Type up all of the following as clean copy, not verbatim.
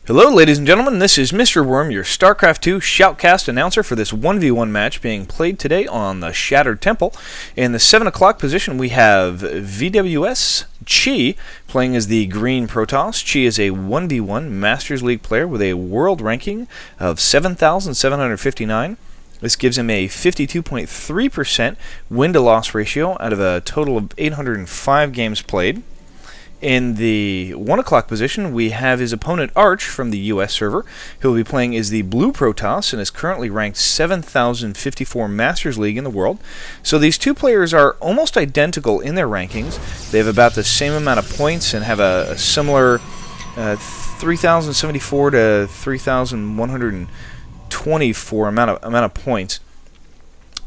Hello ladies and gentlemen, this is Mr. Worm, your Starcraft 2 Shoutcast announcer for this 1v1 match being played today on the Shattered Temple. In the 7 o'clock position we have VWSChe playing as the green Protoss. Chi is a 1v1 Masters League player with a world ranking of 7,759. This gives him a 52.3% win-to-loss ratio out of a total of 805 games played. In the 1 o'clock position, we have his opponent Arch from the US server, who will be playing as the blue Protoss and is currently ranked 7,054 Masters League in the world. So these two players are almost identical in their rankings. They have about the same amount of points and have a similar 3,074 to 3,124 amount of points.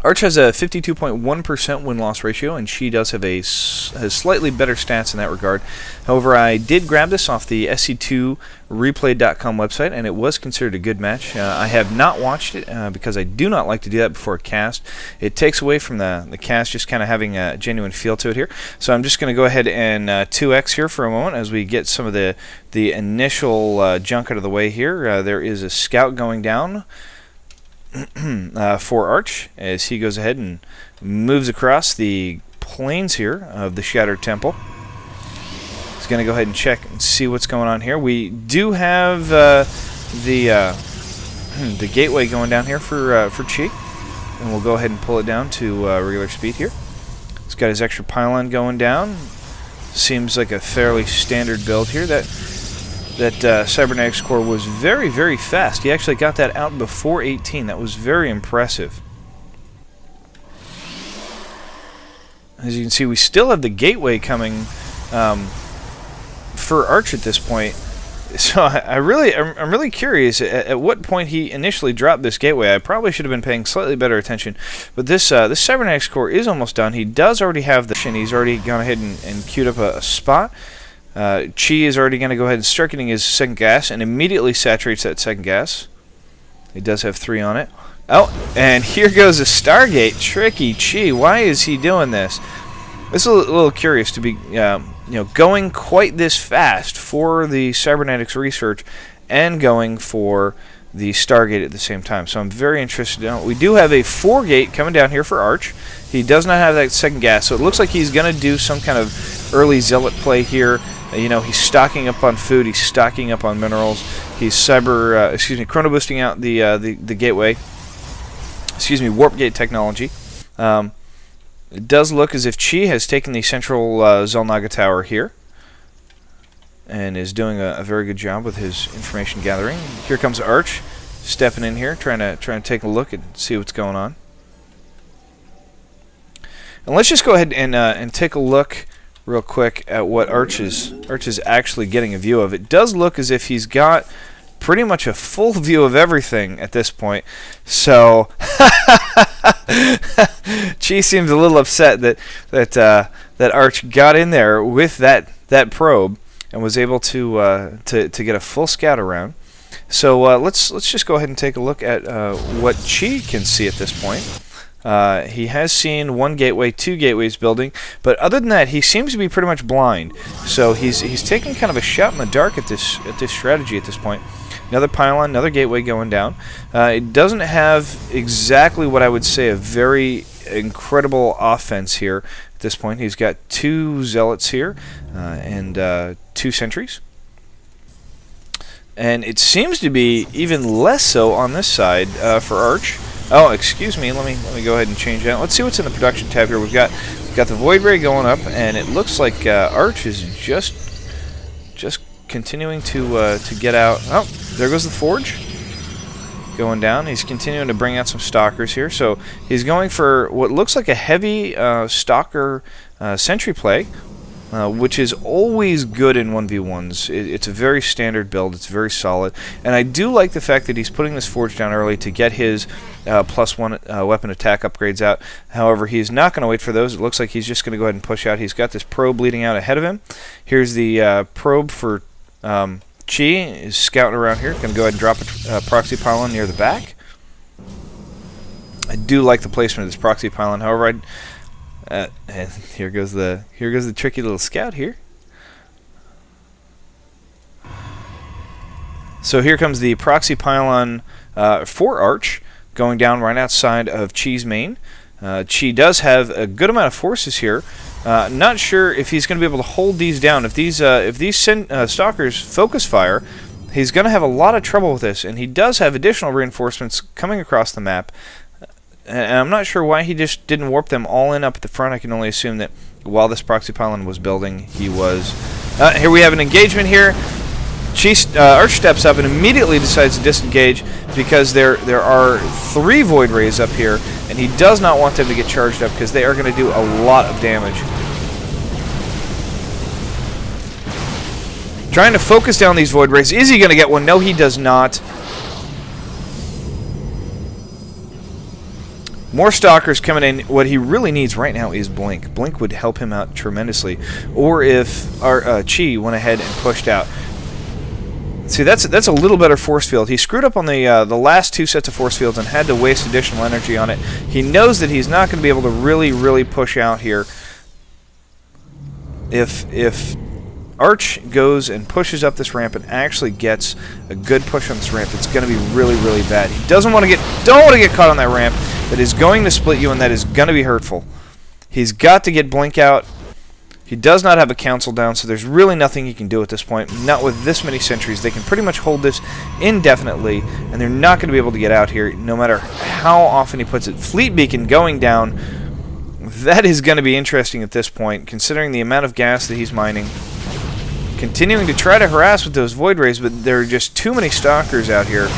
Arch has a 52.1% win-loss ratio, and she does have has slightly better stats in that regard. However, I did grab this off the SC2replay.com website, and it was considered a good match. I have not watched it because I do not like to do that before a cast. It takes away from the cast just kind of having a genuine feel to it here. So I'm just going to go ahead and 2x here for a moment as we get some of the initial junk out of the way here. There is a scout going down for Arch as he goes ahead and moves across the plains here of the Shattered Temple. He's going to go ahead and check and see what's going on here. We do have the gateway going down here for Chi, and we'll go ahead and pull it down to regular speed here. He's got his extra pylon going down. Seems like a fairly standard build here. That Cybernetics core was very, very fast. He actually got that out before 18. That was very impressive. As you can see, we still have the gateway coming for Arch at this point. So I'm really curious at what point he initially dropped this gateway. I probably should have been paying slightly better attention. But this Cybernetics core is almost done. He does already have the, and he's already gone ahead and queued up a spot. Chi is already going to go ahead and start getting his second gas and immediately saturates that second gas. He does have 3 on it. Oh, and here goes a Stargate. Tricky Chi. Why is he doing this? It's a little curious to be going quite this fast for the cybernetics research and going for the Stargate at the same time. So I'm very interested in it. We do have a 4-gate coming down here for Arch. He does not have that second gas, so it looks like he's going to do some kind of early zealot play here. He's stocking up on food, he's stocking up on minerals, he's chrono boosting out the gateway, warp gate technology. It does look as if Chi has taken the central Zelnaga tower here and is doing a very good job with his information gathering. Here comes Arch stepping in here, trying to take a look and see what's going on. And let's just go ahead and take a look real quick at what Arch is actually getting a view of. It does look as if he's got pretty much a full view of everything at this point. So Chi seems a little upset that Arch got in there with that probe and was able to get a full scout around. So let's just go ahead and take a look at what Chi can see at this point. He has seen 1 gateway, 2 gateways building, but other than that, he seems to be pretty much blind. So he's taking kind of a shot in the dark at this strategy at this point. Another pylon, another gateway going down. It doesn't have exactly what I would say a very incredible offense here at this point. He's got 2 zealots here and 2 sentries. And it seems to be even less so on this side for Arch. Oh, excuse me. Let me go ahead and change that. Let's see what's in the production tab here. We've got the Void Ray going up, and it looks like Arch is just continuing to get out. Oh, there goes the Forge going down. He's continuing to bring out some stalkers here. So he's going for what looks like a heavy stalker sentry play. Which is always good in 1v1s. It's a very standard build. It's very solid. And I do like the fact that he's putting this Forge down early to get his +1 weapon attack upgrades out. However, he's not going to wait for those. It looks like he's just going to go ahead and push out. He's got this probe leading out ahead of him. Here's the probe for Chi. Is scouting around here. Going to go ahead and drop a proxy pylon near the back. I do like the placement of this proxy pylon. However, and here goes the tricky little scout here. So here comes the proxy pylon for Arch, going down right outside of Chi's main. Chi does have a good amount of forces here. Not sure if he's going to be able to hold these down. If these stalkers focus fire, he's going to have a lot of trouble with this. And he does have additional reinforcements coming across the map. And I'm not sure why he just didn't warp them all in up at the front. I can only assume that while this proxy pylon was building, he was... here we have an engagement here. Arch steps up and immediately decides to disengage because there are 3 Void Rays up here, and he does not want them to get charged up because they are going to do a lot of damage. Trying to focus down these Void Rays. Is he going to get one? No, he does not. More Stalkers coming in. What he really needs right now is Blink. Blink would help him out tremendously. Or if Chi went ahead and pushed out. See, that's a little better force field. He screwed up on the last 2 sets of force fields and had to waste additional energy on it. He knows that he's not going to be able to really push out here. If Arch goes and pushes up this ramp and actually gets a good push on this ramp, it's going to be really bad. He don't want to get caught on that ramp. That is going to split you, and that is going to be hurtful. He's got to get Blink out. He does not have a council down, so there's really nothing he can do at this point. Not with this many sentries. They can pretty much hold this indefinitely, and they're not going to be able to get out here no matter how often he puts it. Fleet Beacon going down. That is going to be interesting at this point, considering the amount of gas that he's mining. Continuing to try to harass with those Void Rays, but there are just too many Stalkers out here.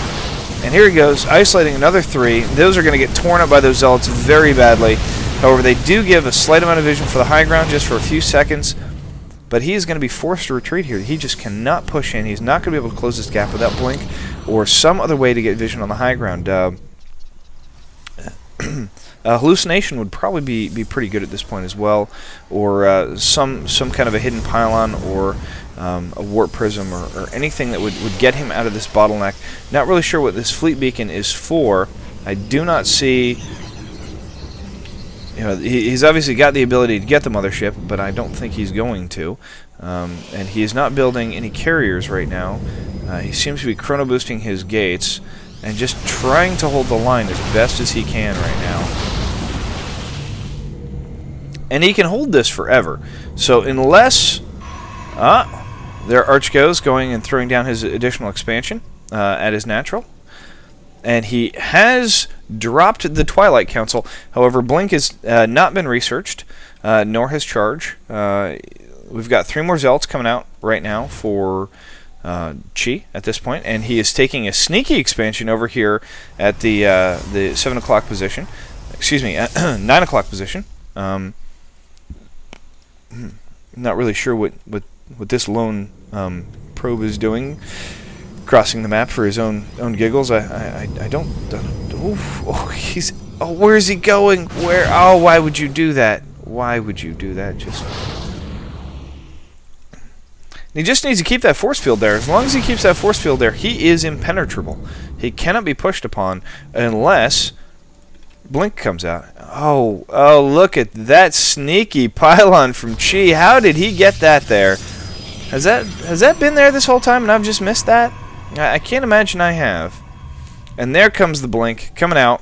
And here he goes, isolating another 3. Those are going to get torn up by those Zealots very badly. However, they do give a slight amount of vision for the high ground just for a few seconds. But he is going to be forced to retreat here. He just cannot push in. He's not going to be able to close this gap without Blink or some other way to get vision on the high ground. Hallucination would probably be pretty good at this point as well. Or some kind of a hidden pylon or a warp prism or anything that would get him out of this bottleneck. Not really sure what this fleet beacon is for. I do not see... You know, he's obviously got the ability to get the mothership, but I don't think he's going to. And he is not building any carriers right now. He seems to be chrono boosting his gates and just trying to hold the line as best as he can right now. And he can hold this forever. So unless... there Arch goes, going and throwing down his additional expansion at his natural. And he has dropped the Twilight Council. However, Blink has not been researched, nor has Charge. We've got 3 more Zealots coming out right now for Chi at this point, and he is taking a sneaky expansion over here at the 7 o'clock position. Excuse me, 9 o'clock position. Not really sure what this lone probe is doing. Crossing the map for his own giggles. I don't. Where is he going? Where? Oh, why would you do that? Why would you do that? He just needs to keep that force field there. As long as he keeps that force field there, he is impenetrable. He cannot be pushed upon unless Blink comes out. Oh, look at that sneaky pylon from Chi. How did he get that there? Has that been there this whole time and I've just missed that? I can't imagine I have. And there comes the Blink coming out.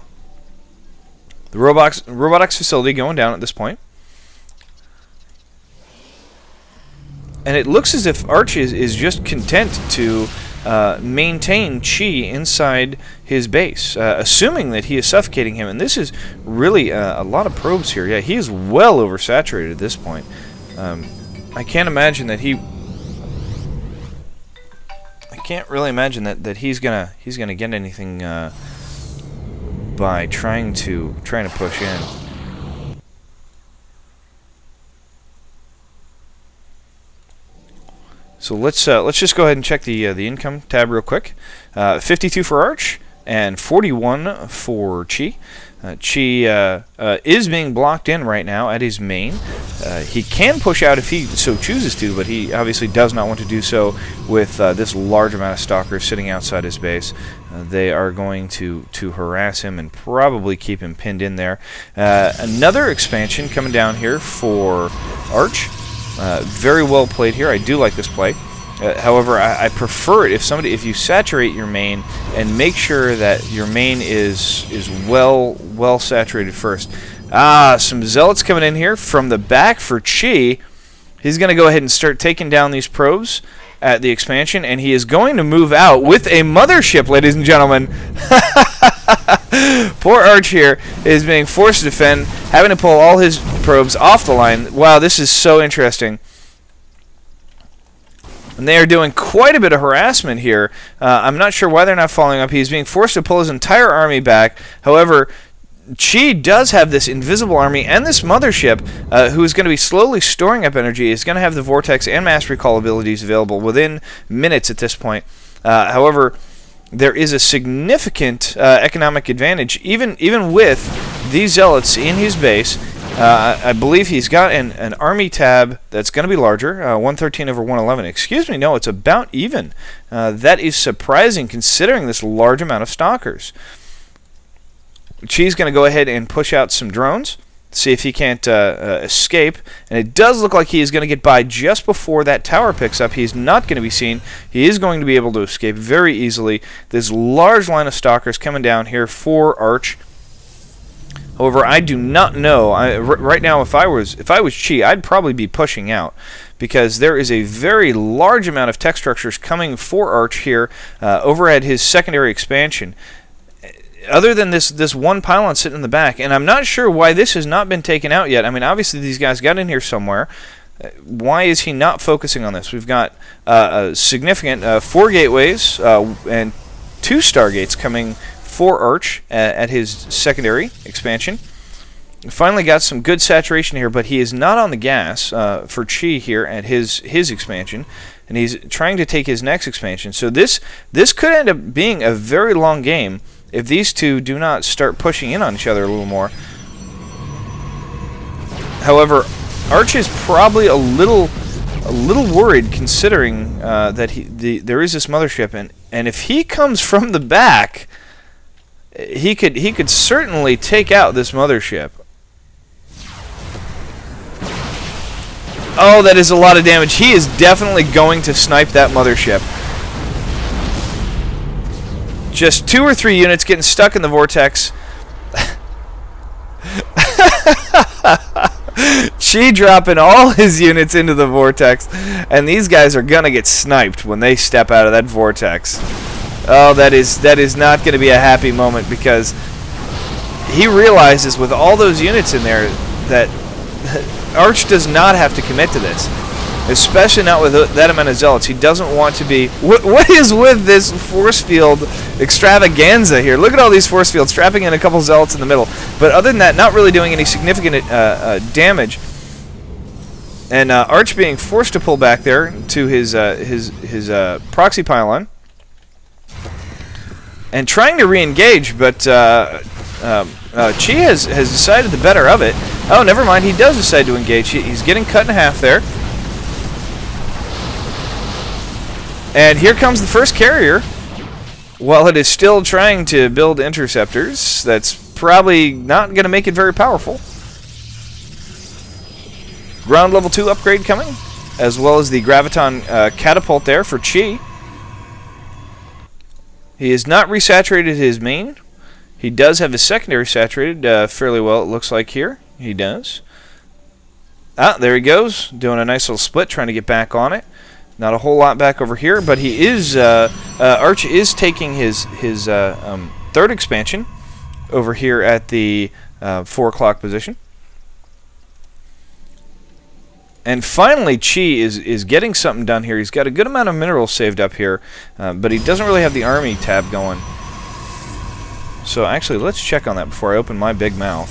The robotics facility going down at this point. And it looks as if Arch is just content to maintain Chi inside his base, assuming that he is suffocating him. And this is really a lot of probes here. Yeah, he is well oversaturated at this point. I can't imagine that he... Can't really imagine that he's gonna get anything by trying to push in. So let's just go ahead and check the income tab real quick. 52 for Arch and 41 for Chi. Chi is being blocked in right now at his main. He can push out if he so chooses to, but he obviously does not want to do so with this large amount of Stalkers sitting outside his base. They are going to harass him and probably keep him pinned in there. Another expansion coming down here for Arch. Very well played here. I do like this play. However, I prefer it if you saturate your main and make sure that your main is well saturated first. Some zealots coming in here from the back for VWSChe. He's going to go ahead and start taking down these probes at the expansion, and he is going to move out with a mothership, ladies and gentlemen. Poor Arch here is being forced to defend, having to pull all his probes off the line. Wow, this is so interesting. And they are doing quite a bit of harassment here. I'm not sure why they're not following up. He's being forced to pull his entire army back. However, VWSChe does have this invisible army and this mothership who is going to be slowly storing up energy. Is going to have the vortex and mass recall abilities available within minutes at this point. However, there is a significant economic advantage even with these zealots in his base. I believe he's got an army tab that's going to be larger, 113 over 111. Excuse me, no, it's about even. That is surprising considering this large amount of stalkers. VWSChe's going to go ahead and push out some drones, see if he can't escape. And it does look like he is going to get by just before that tower picks up. He's not going to be seen. He is going to be able to escape very easily. This large line of stalkers coming down here for Arch. However, I do not know. Right now, if I was VWSChe, I'd probably be pushing out because there is a very large amount of tech structures coming for Arch here over at his secondary expansion. Other than this one pylon sitting in the back, and I'm not sure why this has not been taken out yet. I mean, obviously these guys got in here somewhere. Why is he not focusing on this? We've got a significant 4 gateways and 2 stargates coming for Arch at his secondary expansion. Finally got some good saturation here, but he is not on the gas for VWSChe here at his expansion, and he's trying to take his next expansion. So this could end up being a very long game if these two do not start pushing in on each other a little more. However, Arch is probably a little worried considering that there is this mothership, and if he comes from the back, he could certainly take out this mothership. Oh, that is a lot of damage. He is definitely going to snipe that mothership. Just 2 or 3 units getting stuck in the vortex. VWSChe dropping all his units into the vortex, and these guys are gonna get sniped when they step out of that vortex. Oh, that is not going to be a happy moment because he realizes with all those units in there that Arch does not have to commit to this, especially not with that amount of zealots. He doesn't want to be... What is with this force field extravaganza here? Look at all these force fields, trapping in a couple zealots in the middle. But other than that, not really doing any significant damage. And Arch being forced to pull back there to his proxy pylon. And trying to re-engage, but VWSChe has decided the better of it. Oh, never mind. He does decide to engage. He's getting cut in half there. And here comes the first carrier. While it is still trying to build interceptors, that's probably not going to make it very powerful. Ground level 2 upgrade coming, as well as the graviton catapult there for VWSChe. He has not resaturated his main. He does have his secondary saturated fairly well, it looks like here. He does. Ah, there he goes, doing a nice little split, trying to get back on it. Not a whole lot back over here, but he is, Arch is taking his third expansion over here at the 4 o'clock position. And finally, VWSChe is getting something done here. He's got a good amount of minerals saved up here, but he doesn't really have the army tab going. So actually, let's check on that before I open my big mouth.